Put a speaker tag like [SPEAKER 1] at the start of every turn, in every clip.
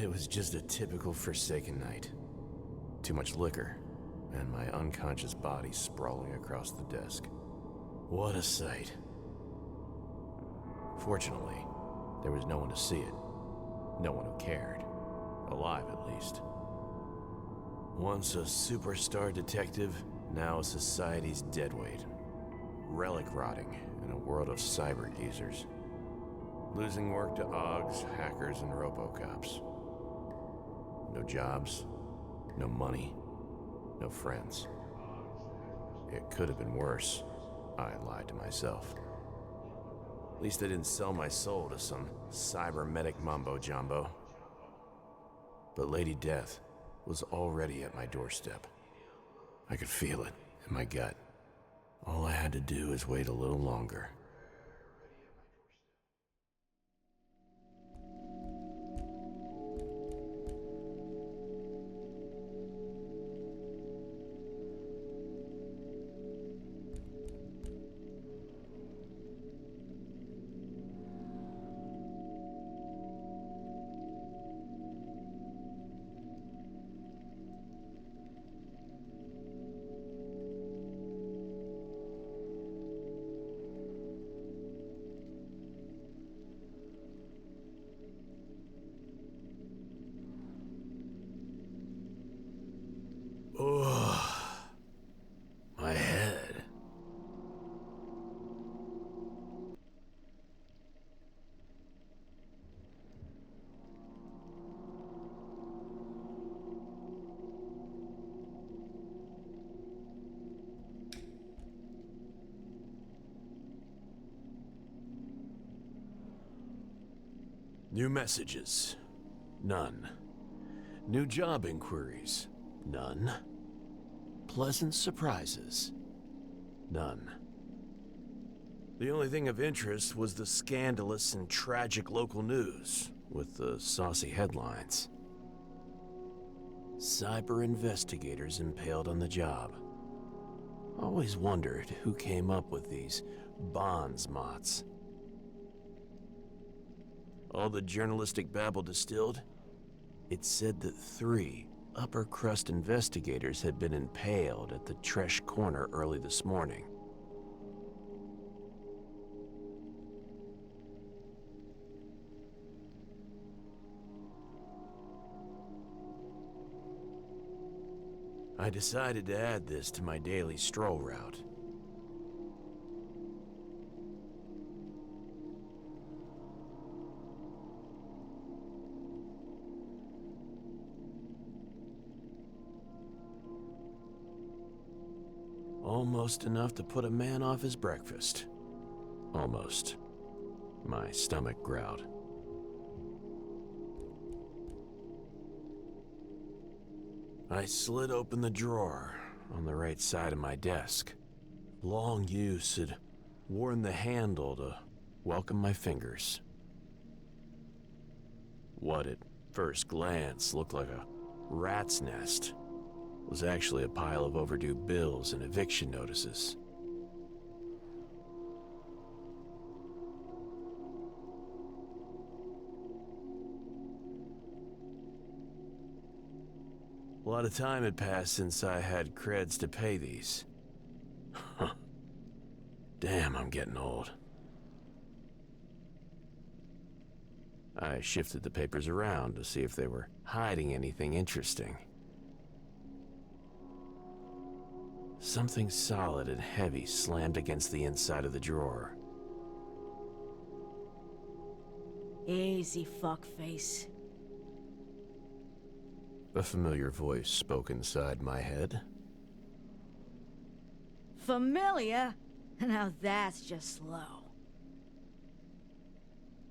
[SPEAKER 1] It was just a typical Forsaken night. Too much liquor, and my unconscious body sprawling across the desk. What a sight. Fortunately, there was no one to see it. No one who cared. Alive, at least. Once a superstar detective, now society's deadweight. Relic rotting in a world of cyber geezers. Losing work to AUGs, hackers, and robocops. No jobs, no money, no friends. It could have been worse. I lied to myself. At least I didn't sell my soul to some cybernetic mumbo-jumbo. But Lady Death was already at my doorstep. I could feel it in my gut. All I had to do is wait a little longer. Oh, my head. New messages. None. New job inquiries. None. Pleasant surprises. None. The only thing of interest was the scandalous and tragic local news, with the saucy headlines. Cyber investigators impaled on the job. Always wondered who came up with these bonds mots. All the journalistic babble distilled, it said that 3 upper-crust investigators had been impaled at the Tresh Corner early this morning. I decided to add this to my daily stroll route. Almost enough to put a man off his breakfast. Almost. My stomach growled. I slid open the drawer on the right side of my desk. Long use had worn the handle to welcome my fingers. What at first glance looked like a rat's nest was actually a pile of overdue bills and eviction notices. A lot of time had passed since I had creds to pay these. Huh. Damn, I'm getting old. I shifted the papers around to see if they were hiding anything interesting. Something solid and heavy slammed against the inside of the drawer.
[SPEAKER 2] Easy, fuckface.
[SPEAKER 1] A familiar voice spoke inside my head.
[SPEAKER 2] Familiar? Now that's just slow.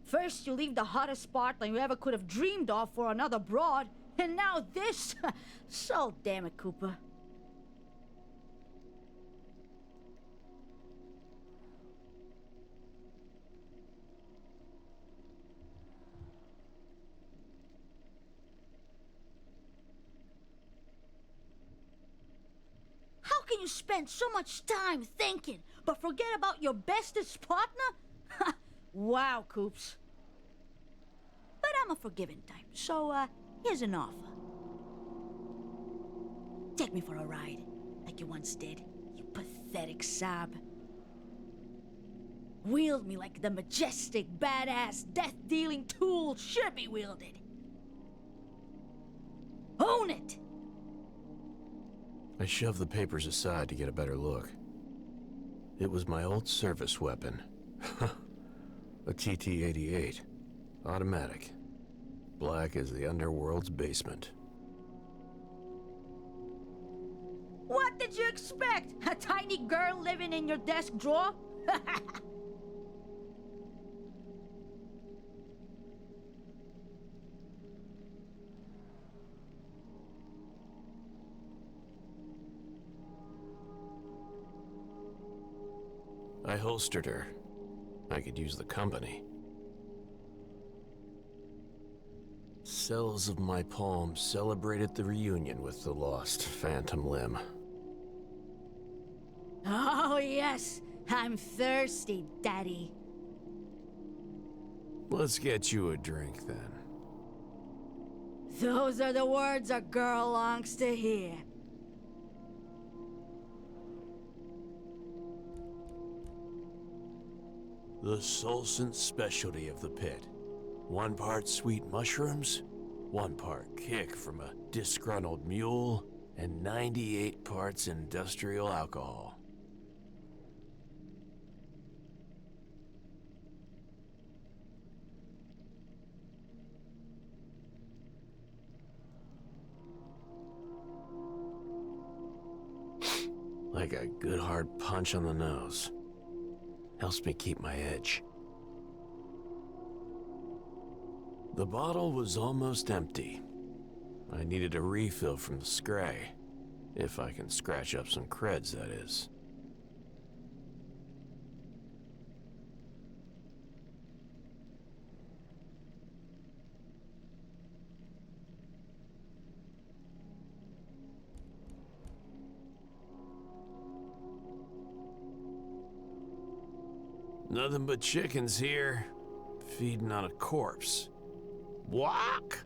[SPEAKER 2] First you leave the hottest Spartan you ever could have dreamed of for another broad, and now this? So damn it, Cooper. How can you spend so much time thinking, but forget about your bestest partner? Wow, Coops. But I'm a forgiving type, so here's an offer. Take me for a ride, like you once did, you pathetic sob. Wield me like the majestic, badass, death-dealing tool should be wielded. Own it!
[SPEAKER 1] I shoved the papers aside to get a better look. It was my old service weapon. A TT-88. Automatic. Black as the underworld's basement.
[SPEAKER 2] What did you expect? A tiny girl living in your desk drawer?
[SPEAKER 1] I holstered her. I could use the company. Cells of my palm celebrated the reunion with the lost phantom limb.
[SPEAKER 2] Oh, yes. I'm thirsty, Daddy.
[SPEAKER 1] Let's get you a drink, then.
[SPEAKER 2] Those are the words a girl longs to hear.
[SPEAKER 1] The Solsent specialty of the pit. 1 part sweet mushrooms, 1 part kick from a disgruntled mule, and 98 parts industrial alcohol. Like a good hard punch on the nose. Helps me keep my edge. The bottle was almost empty. I needed a refill from the Scray. If I can scratch up some creds, that is. Nothing but chickens here, feeding on a corpse. Walk!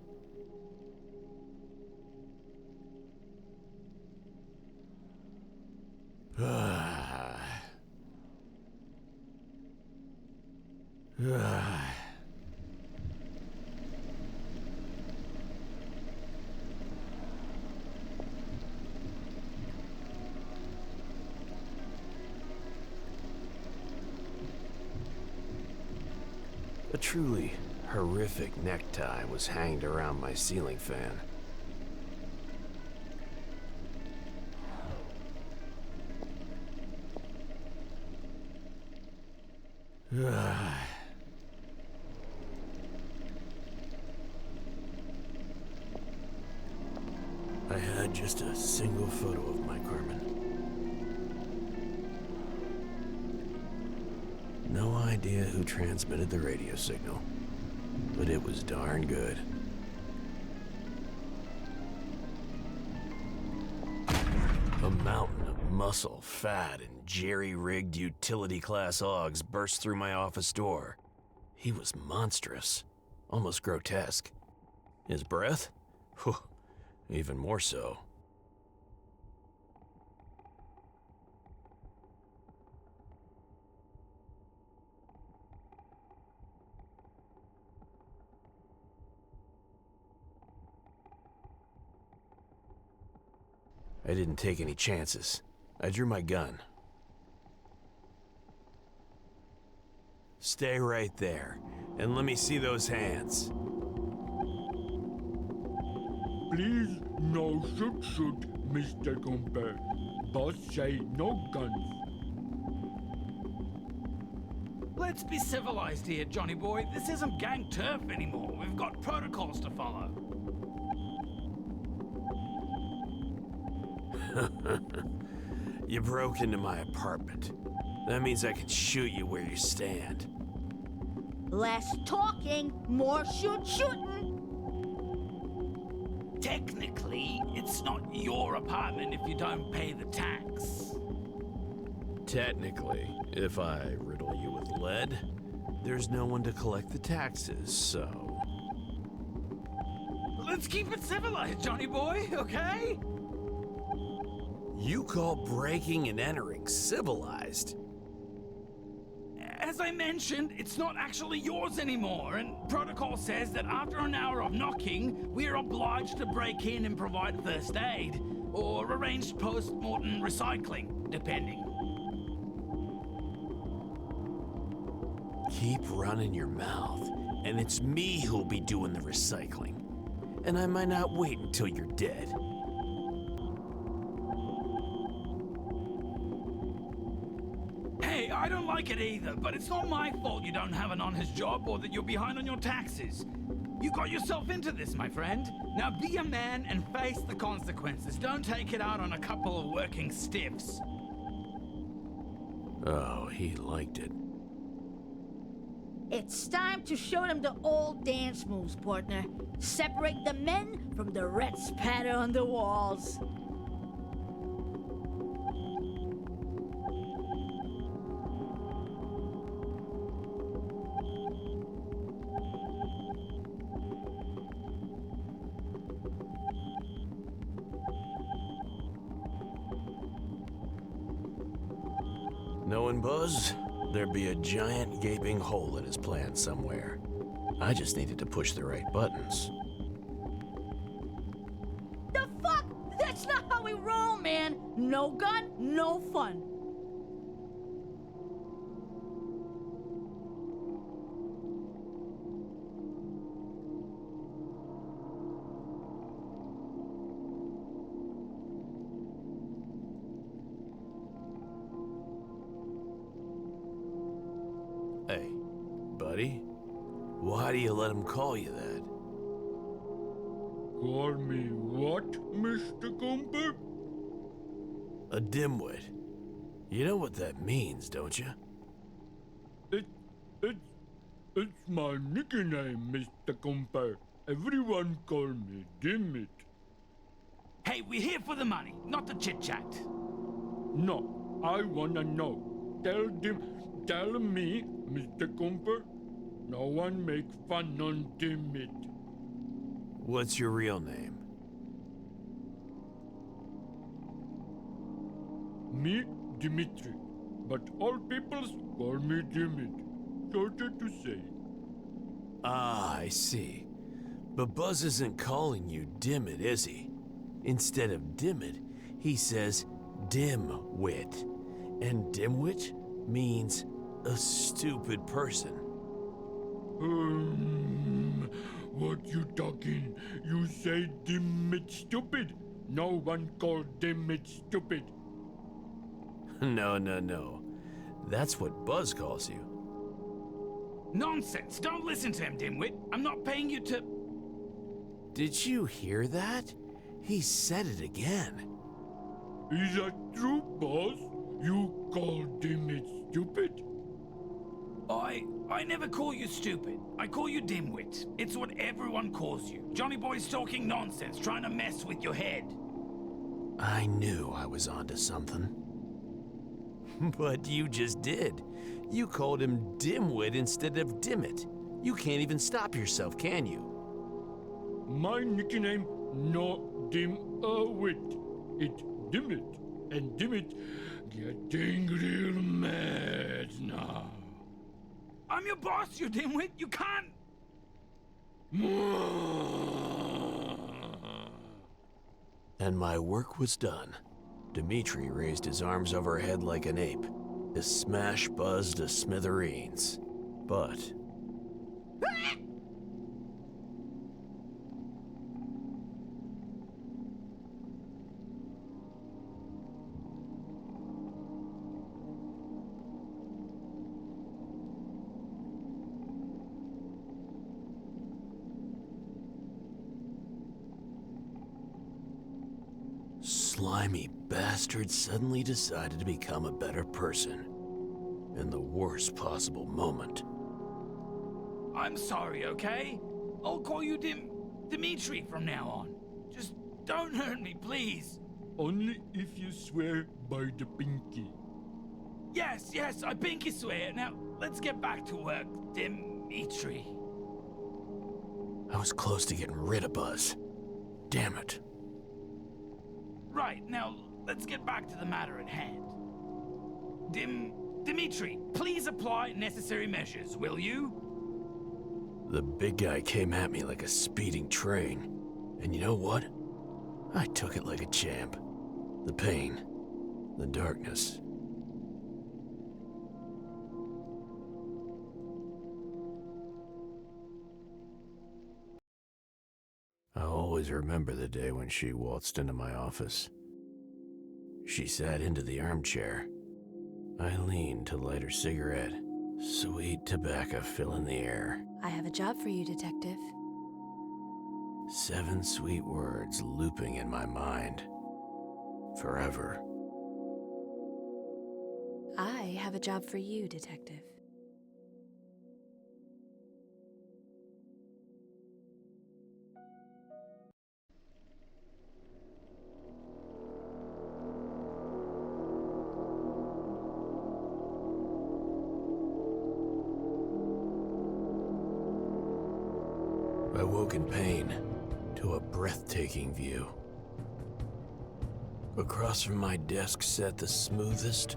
[SPEAKER 1] A truly horrific necktie was hanged around my ceiling fan. I had just a single photo of my Carmen. No idea who transmitted the radio signal, but it was darn good. A mountain of muscle, fat, and jerry-rigged utility-class Augs burst through my office door. He was monstrous, almost grotesque. His breath? Whew, even more so. I didn't take any chances. I drew my gun. Stay right there, and let me see those hands.
[SPEAKER 3] Please, no shoot, Mr. Gumper. Boss say no guns.
[SPEAKER 4] Let's be civilized here, Johnny boy. This isn't gang turf anymore. We've got protocols to follow.
[SPEAKER 1] You broke into my apartment. That means I can shoot you where you stand.
[SPEAKER 2] Less talking, more shooting.
[SPEAKER 4] Technically, it's not your apartment if you don't pay the tax.
[SPEAKER 1] Technically, if I riddle you with lead, there's no one to collect the taxes, so...
[SPEAKER 4] Let's keep it civilized, Johnny boy, okay?
[SPEAKER 1] You call breaking and entering civilized?
[SPEAKER 4] As I mentioned, it's not actually yours anymore, and protocol says that after an hour of knocking, we're obliged to break in and provide first aid, or arrange post-mortem recycling, depending.
[SPEAKER 1] Keep running your mouth, and it's me who'll be doing the recycling. And I might not wait until you're dead.
[SPEAKER 4] Hey, I don't like it either, but it's not my fault you don't have an honest job or that you're behind on your taxes. You got yourself into this, my friend. Now be a man and face the consequences. Don't take it out on a couple of working stiffs.
[SPEAKER 1] Oh, he liked it.
[SPEAKER 2] It's time to show them the old dance moves, partner. Separate the men from the red spatter on the walls.
[SPEAKER 1] Knowing Buzz, there'd be a giant gaping hole in his plan somewhere. I just needed to push the right buttons.
[SPEAKER 2] The fuck? That's not how we roll, man. No gun, no fun.
[SPEAKER 1] Hey, buddy, why do you let him call you that?
[SPEAKER 3] Call me what, Mr. Comper?
[SPEAKER 1] A dimwit. You know what that means, don't you?
[SPEAKER 3] It's my nickname, Mr. Comper. Everyone call me Dimit.
[SPEAKER 4] Hey, we're here for the money, not the chit-chat.
[SPEAKER 3] No, I wanna know. Tell me, Mr. Comper. No one make fun on Dimit.
[SPEAKER 1] What's your real name?
[SPEAKER 3] Me, Dimitri. But all peoples call me Dimit. Shorter to say.
[SPEAKER 1] Ah, I see. But Buzz isn't calling you Dimit, is he? Instead of Dimit, he says Dimwit. And Dimwit means a stupid person.
[SPEAKER 3] What you talking? You say Dimit stupid? No one call Dimit stupid.
[SPEAKER 1] No. That's what Buzz calls you.
[SPEAKER 4] Nonsense! Don't listen to him, dimwit. I'm not paying you to...
[SPEAKER 1] Did you hear that? He said it again.
[SPEAKER 3] Is that true, boss? You call Dimit stupid?
[SPEAKER 4] I never call you stupid. I call you dimwit. It's what everyone calls you. Johnny Boy's talking nonsense, trying to mess with your head.
[SPEAKER 1] I knew I was onto something. But you just did. You called him Dimwit instead of Dimit. You can't even stop yourself, can you?
[SPEAKER 3] My nickname no Dimwit. It's Dimit. And Dimit getting real mad now.
[SPEAKER 4] I'm your boss, you dimwit. You can't...
[SPEAKER 1] And my work was done. Dimitri raised his arms overhead like an ape. His smash buzzed to smithereens. But... slimy bastard suddenly decided to become a better person. In the worst possible moment.
[SPEAKER 4] I'm sorry, okay? I'll call you Dimitri from now on. Just don't hurt me, please.
[SPEAKER 3] Only if you swear by the pinky.
[SPEAKER 4] Yes, I pinky swear. Now, let's get back to work, Dimitri.
[SPEAKER 1] I was close to getting rid of Buzz. Damn it.
[SPEAKER 4] Right, now let's get back to the matter at hand. Dimitri, please apply necessary measures, will you?
[SPEAKER 1] The big guy came at me like a speeding train. And you know what? I took it like a champ. The pain. The darkness. I'll always remember the day when she waltzed into my office. She sat into the armchair. I leaned to light her cigarette. Sweet tobacco filling the air.
[SPEAKER 5] I have a job for you, Detective.
[SPEAKER 1] 7 sweet words looping in my mind. Forever.
[SPEAKER 5] I have a job for you, Detective.
[SPEAKER 1] I woke in pain to a breathtaking view. Across from my desk sat the smoothest,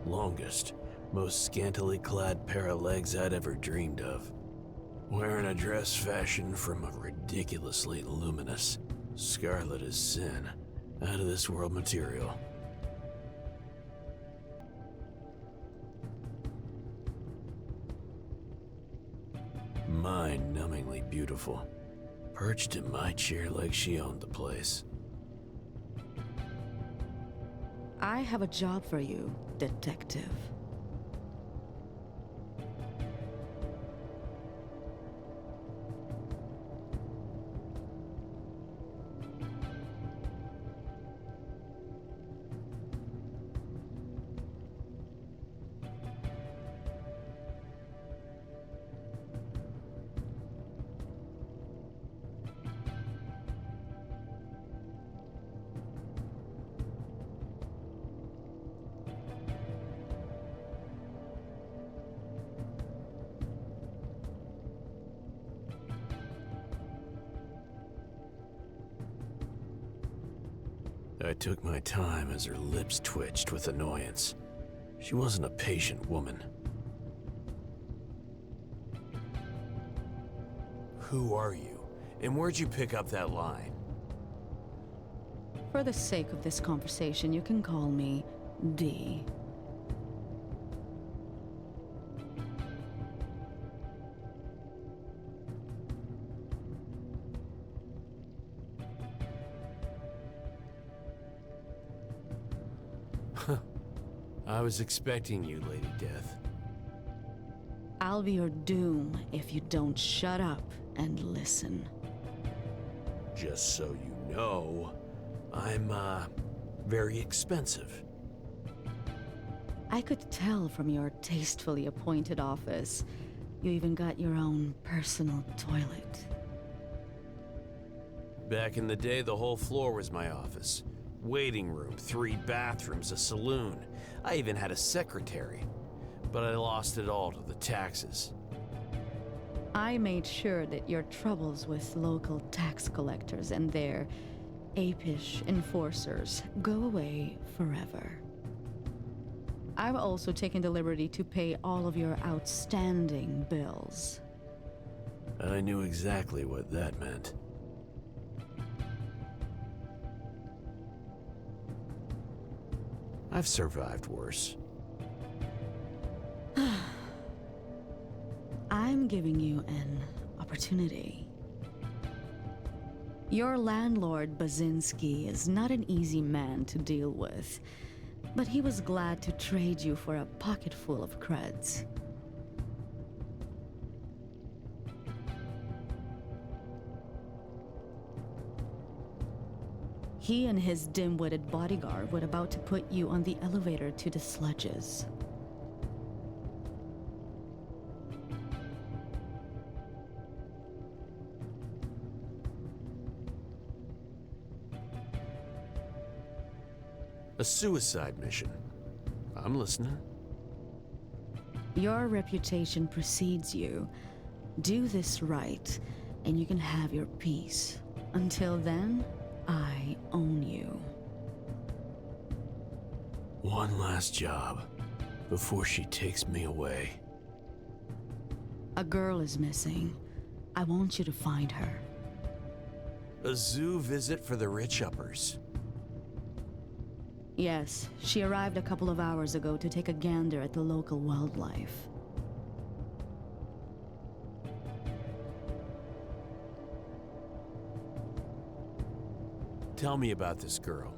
[SPEAKER 1] longest, most scantily clad pair of legs I'd ever dreamed of. Wearing a dress fashioned from a ridiculously luminous, scarlet as sin, out of this world material. Mind-numbingly beautiful, perched in my chair like she owned the place.
[SPEAKER 2] I have a job for you, Detective.
[SPEAKER 1] I took my time as her lips twitched with annoyance. She wasn't a patient woman. Who are you? And where'd you pick up that line?
[SPEAKER 2] For the sake of this conversation, you can call me D.
[SPEAKER 1] I was expecting you, Lady Death.
[SPEAKER 2] I'll be your doom if you don't shut up and listen.
[SPEAKER 1] Just so you know, I'm, very expensive.
[SPEAKER 2] I could tell from your tastefully appointed office. You even got your own personal toilet.
[SPEAKER 1] Back in the day, the whole floor was my office. Waiting room, 3 bathrooms, a saloon. I even had a secretary. But I lost it all to the taxes.
[SPEAKER 2] I made sure that your troubles with local tax collectors and their apish enforcers go away forever. I've also taken the liberty to pay all of your outstanding bills.
[SPEAKER 1] I knew exactly what that meant. I've survived worse.
[SPEAKER 2] I'm giving you an opportunity. Your landlord, Basinski, is not an easy man to deal with, but he was glad to trade you for a pocketful of creds. He and his dim-witted bodyguard were about to put you on the elevator to the sludges.
[SPEAKER 1] A suicide mission. I'm listening.
[SPEAKER 2] Your reputation precedes you. Do this right, and you can have your peace. Until then, I own you.
[SPEAKER 1] One last job before she takes me away.
[SPEAKER 2] A girl is missing. I want you to find her.
[SPEAKER 1] A zoo visit for the rich uppers.
[SPEAKER 2] Yes, she arrived a couple of hours ago to take a gander at the local wildlife.
[SPEAKER 1] Tell me about this girl.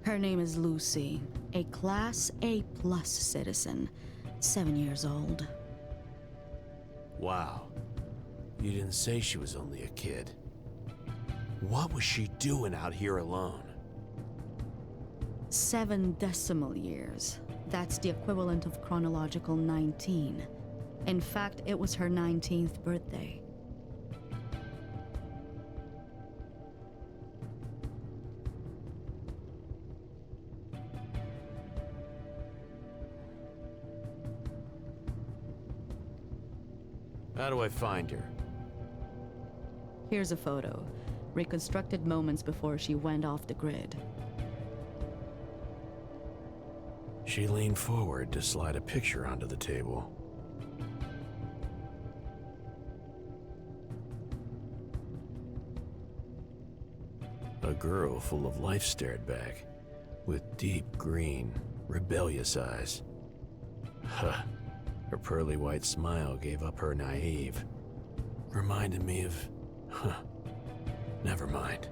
[SPEAKER 2] Her name is Lucy, a Class A+ citizen, 7 years old.
[SPEAKER 1] Wow. You didn't say she was only a kid. What was she doing out here alone?
[SPEAKER 2] 7 decimal years. That's the equivalent of chronological 19. In fact, it was her 19th birthday.
[SPEAKER 1] How do I find her?
[SPEAKER 2] Here's a photo, reconstructed moments before she went off the grid.
[SPEAKER 1] She leaned forward to slide a picture onto the table. A girl full of life stared back, with deep green, rebellious eyes. Huh. Her pearly white smile gave up her naive. Reminded me of... Never mind.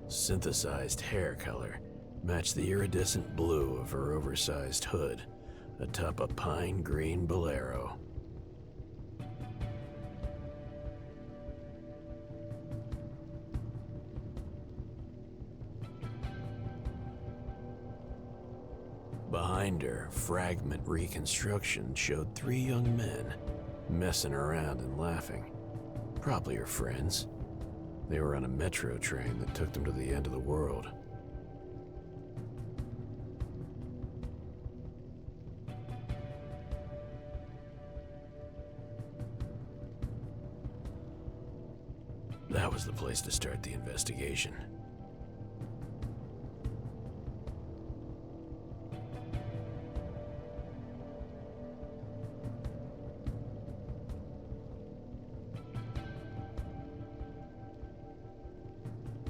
[SPEAKER 1] Synthesized hair color matched the iridescent blue of her oversized hood atop a pine green bolero. Behind her, fragment reconstruction showed 3 young men messing around and laughing. Probably her friends. They were on a metro train that took them to the end of the world. That was the place to start the investigation.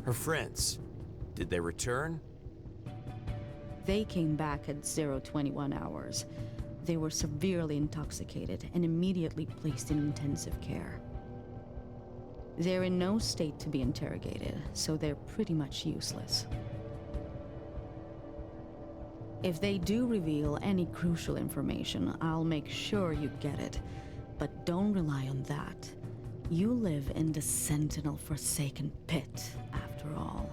[SPEAKER 1] Her friends, did they return?
[SPEAKER 2] They came back at 021 hours. They were severely intoxicated and immediately placed in intensive care. They're in no state to be interrogated, so they're pretty much useless. If they do reveal any crucial information, I'll make sure you get it. But don't rely on that. You live in the Sentinel-forsaken pit, after all.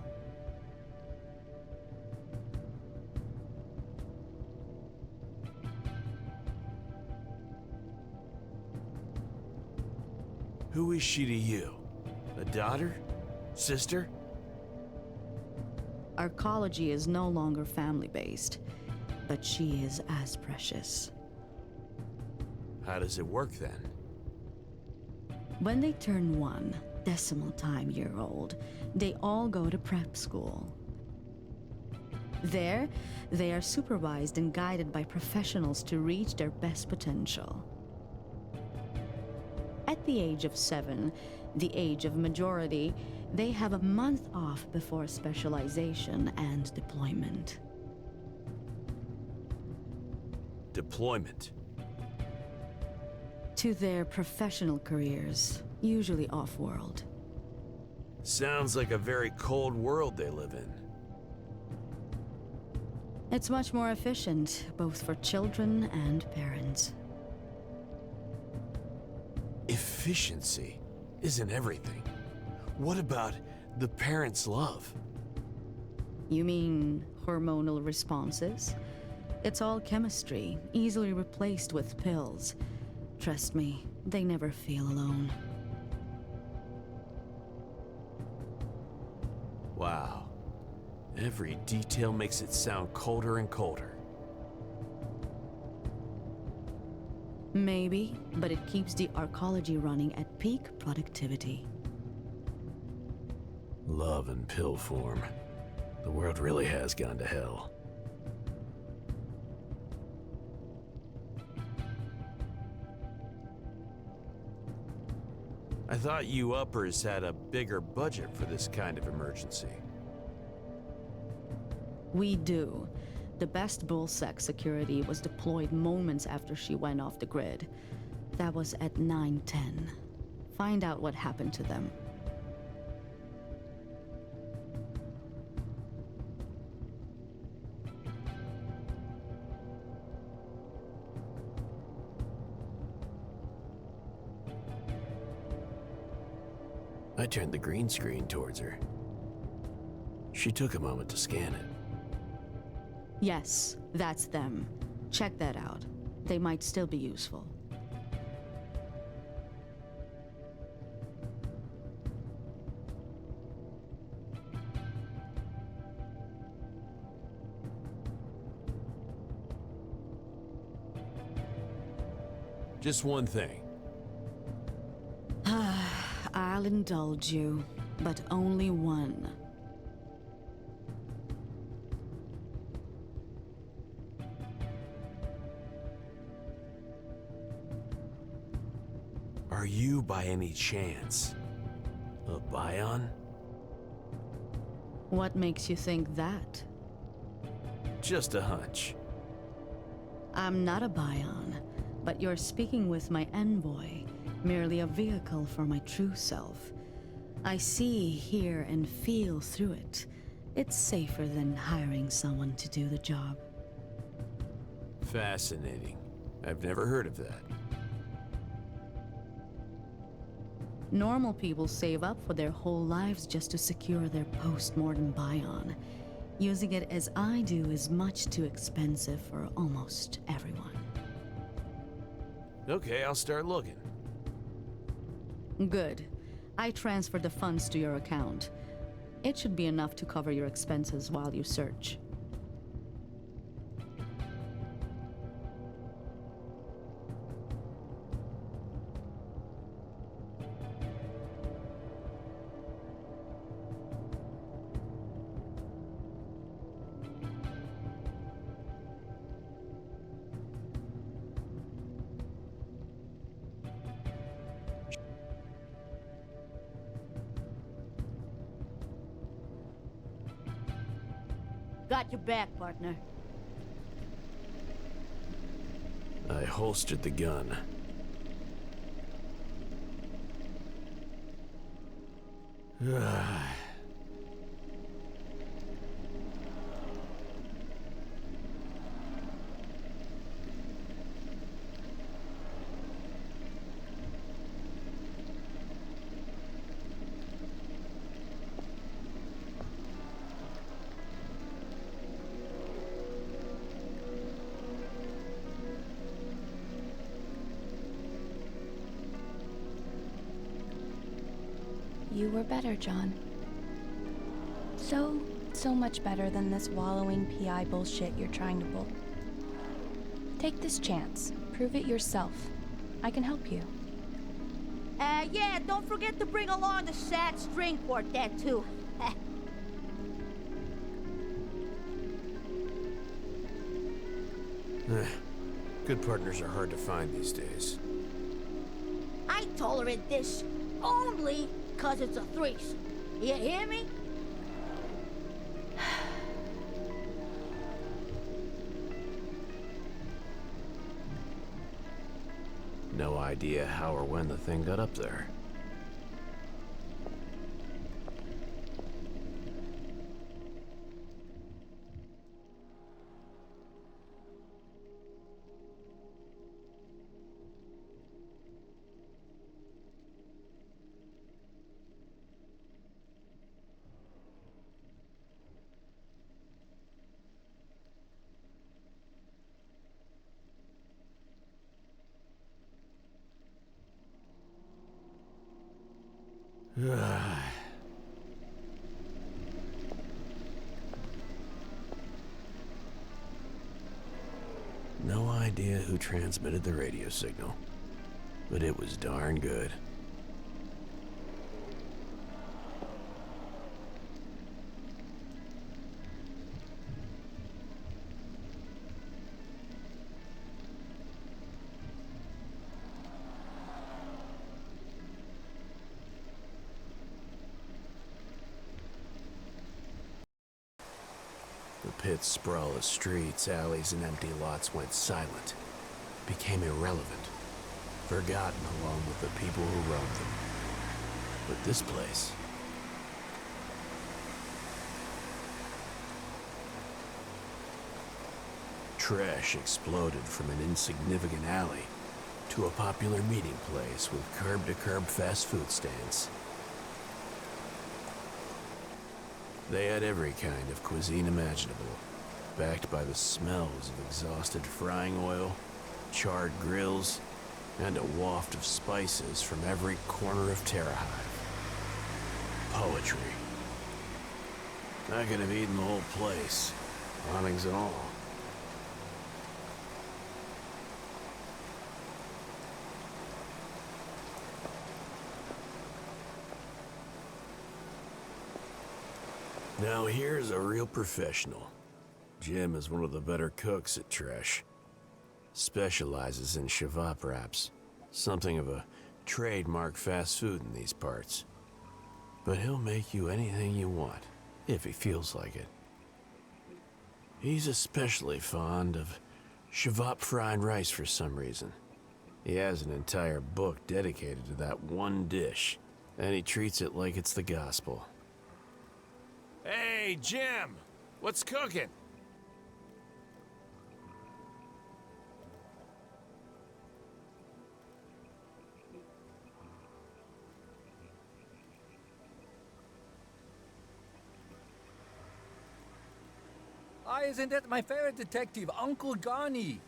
[SPEAKER 1] Who is she to you? A daughter? Sister?
[SPEAKER 2] Arcology is no longer family-based, but she is as precious.
[SPEAKER 1] How does it work then?
[SPEAKER 2] When they turn 1 decimal time year old, they all go to prep school. There, they are supervised and guided by professionals to reach their best potential. At the age of 7, the age of majority, they have a month off before specialization and deployment.
[SPEAKER 1] Deployment.
[SPEAKER 2] To their professional careers, usually off-world.
[SPEAKER 1] Sounds like a very cold world they live in.
[SPEAKER 2] It's much more efficient, both for children and parents.
[SPEAKER 1] Efficiency isn't everything. What about the parents' love?
[SPEAKER 2] You mean hormonal responses? It's all chemistry, easily replaced with pills. Trust me, they never feel alone.
[SPEAKER 1] Wow. Every detail makes it sound colder and colder.
[SPEAKER 2] Maybe, but it keeps the arcology running at peak productivity.
[SPEAKER 1] Love in pill form. The world really has gone to hell. I thought you uppers had a bigger budget for this kind of emergency.
[SPEAKER 2] We do. The best bullsec security was deployed moments after she went off the grid. That was at 9:10. Find out what happened to them.
[SPEAKER 1] I turned the green screen towards her. She took a moment to scan it.
[SPEAKER 2] Yes, that's them. Check that out. They might still be useful.
[SPEAKER 1] Just one thing.
[SPEAKER 2] I'll indulge you, but only one.
[SPEAKER 1] Are you, by any chance, a Bion?
[SPEAKER 2] What makes you think that?
[SPEAKER 1] Just a hunch.
[SPEAKER 2] I'm not a Bion, but you're speaking with my envoy, merely a vehicle for my true self. I see, hear, and feel through it. It's safer than hiring someone to do the job.
[SPEAKER 1] Fascinating. I've never heard of that.
[SPEAKER 2] Normal people save up for their whole lives just to secure their post-mortem Bion. Using it as I do is much too expensive for almost everyone.
[SPEAKER 1] Okay, I'll start looking.
[SPEAKER 2] Good. I transferred the funds to your account. It should be enough to cover your expenses while you search.
[SPEAKER 6] Got your back, partner.
[SPEAKER 1] I holstered the gun.
[SPEAKER 5] You were better, John. So much better than this wallowing PI bullshit you're trying to pull. Take this chance. Prove it yourself. I can help you.
[SPEAKER 6] Yeah, don't forget to bring along the sad string quartet, too.
[SPEAKER 1] Good partners are hard to find these days.
[SPEAKER 6] I tolerate this only 'cause it's a threesome. You hear me?
[SPEAKER 1] No idea how or when the thing got up there. No idea who transmitted the radio signal, but it was darn good. The pit's sprawl of streets, alleys, and empty lots went silent, became irrelevant, forgotten along with the people who roamed them. But this place... trash exploded from an insignificant alley to a popular meeting place with curb-to-curb fast food stands. They had every kind of cuisine imaginable, backed by the smells of exhausted frying oil, charred grills, and a waft of spices from every corner of Terrahive. Poetry. I could have eaten the whole place, awnings and all. Now here's a real professional. Jim is one of the better cooks at Trash. Specializes in shavap wraps, something of a trademark fast food in these parts. But he'll make you anything you want, if he feels like it. He's especially fond of shavap fried rice for some reason. He has an entire book dedicated to that one dish, and he treats it like it's the gospel.
[SPEAKER 7] Hey, Jim! What's cooking?
[SPEAKER 8] Isn't that my favorite detective, Uncle Johnny?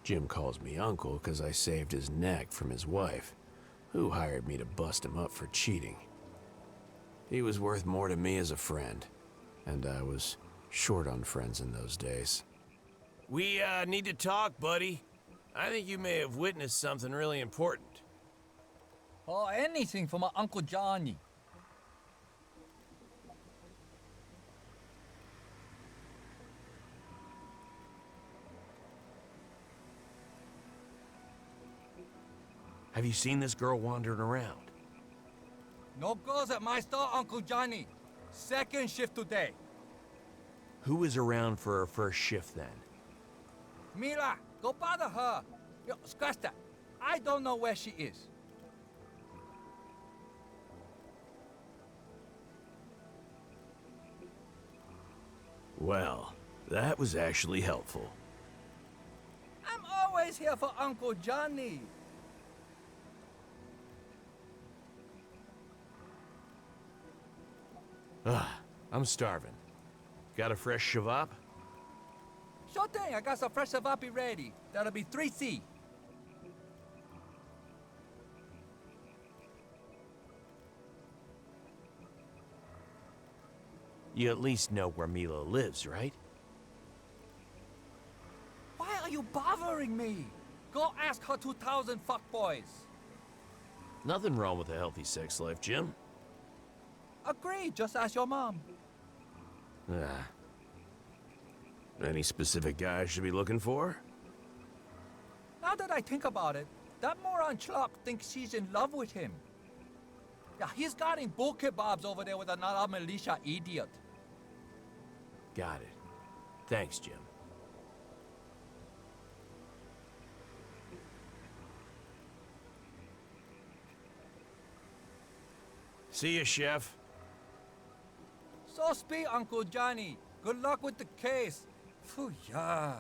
[SPEAKER 1] Jim calls me uncle because I saved his neck from his wife, who hired me to bust him up for cheating. He was worth more to me as a friend, and I was short on friends in those days.
[SPEAKER 7] We, need to talk, buddy. I think you may have witnessed something really important.
[SPEAKER 8] Oh, anything for my Uncle Johnny.
[SPEAKER 7] Have you seen this girl wandering around?
[SPEAKER 8] No girls at my store, Uncle Johnny. Second shift today.
[SPEAKER 7] Who was around for her first shift then?
[SPEAKER 8] Mila, go bother her. Yo, scratch that. I don't know where she is.
[SPEAKER 1] Well, that was actually helpful.
[SPEAKER 8] I'm always here for Uncle Johnny.
[SPEAKER 7] I'm starving. Got a fresh shavap?
[SPEAKER 8] Sure thing, I got some fresh savapi ready. That'll be 3C.
[SPEAKER 7] You at least know where Mila lives, right?
[SPEAKER 8] Why are you bothering me? Go ask her 2,000 fuckboys.
[SPEAKER 1] Nothing wrong with a healthy sex life, Jim.
[SPEAKER 8] Agree, just ask your mom.
[SPEAKER 1] Any specific guy I should be looking for?
[SPEAKER 8] Now that I think about it, that moron Schluck thinks she's in love with him. Yeah, he's got in bull kebabs over there with another militia idiot.
[SPEAKER 1] Got it. Thanks, Jim.
[SPEAKER 7] See ya, Chef.
[SPEAKER 8] So speak, Uncle Johnny. Good luck with the case. Phew, yeah.